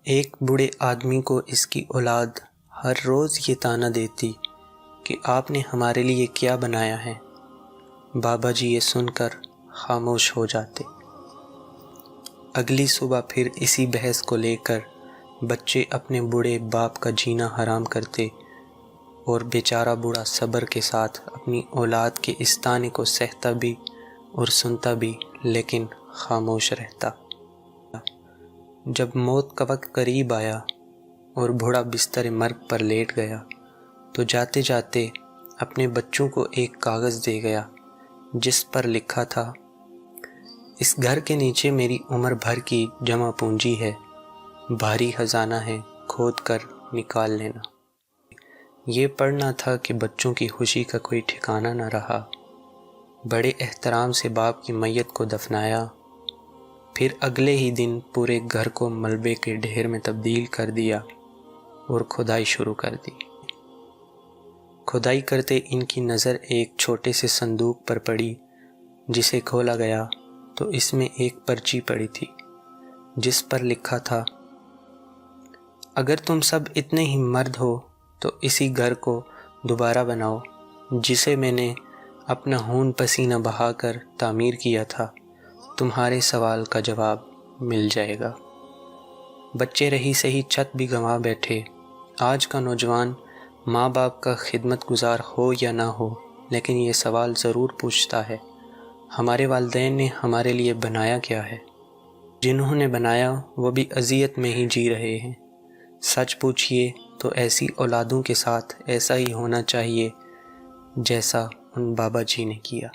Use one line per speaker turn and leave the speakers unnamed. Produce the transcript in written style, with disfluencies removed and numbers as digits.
ایک بوڑھے آدمی کو اس کی اولاد ہر روز یہ طعنہ دیتی کہ آپ نے ہمارے لیے کیا بنایا ہے۔ بابا جی یہ سن کر خاموش ہو جاتے۔ اگلی صبح پھر اسی بحث کو لے کر بچے اپنے بوڑھے باپ کا جینا حرام کرتے اور بیچارہ بوڑھا صبر کے ساتھ اپنی اولاد کے اس طعنے کو سہتا بھی اور سنتا بھی، لیکن خاموش رہتا۔ جب موت کا وقت قریب آیا اور بوڑھا بستر مرگ پر لیٹ گیا تو جاتے جاتے اپنے بچوں کو ایک کاغذ دے گیا جس پر لکھا تھا، اس گھر کے نیچے میری عمر بھر کی جمع پونجی ہے، بھاری خزانہ ہے، کھود کر نکال لینا۔ یہ پڑھنا تھا کہ بچوں کی خوشی کا کوئی ٹھکانہ نہ رہا۔ بڑے احترام سے باپ کی میت کو دفنایا، پھر اگلے ہی دن پورے گھر کو ملبے کے ڈھیر میں تبدیل کر دیا اور کھدائی شروع کر دی۔ کھدائی کرتے ان کی نظر ایک چھوٹے سے صندوق پر پڑی، جسے کھولا گیا تو اس میں ایک پرچی پڑی تھی جس پر لکھا تھا، اگر تم سب اتنے ہی مرد ہو تو اسی گھر کو دوبارہ بناؤ جسے میں نے اپنا خون پسینہ بہا کر تعمیر کیا تھا، تمہارے سوال کا جواب مل جائے گا۔ بچے رہی سہی چھت بھی گنوا بیٹھے۔ آج کا نوجوان ماں باپ کا خدمت گزار ہو یا نہ ہو، لیکن یہ سوال ضرور پوچھتا ہے، ہمارے والدین نے ہمارے لیے بنایا کیا ہے؟ جنہوں نے بنایا وہ بھی اذیت میں ہی جی رہے ہیں۔ سچ پوچھئے تو ایسی اولادوں کے ساتھ ایسا ہی ہونا چاہیے جیسا ان بابا جی نے کیا۔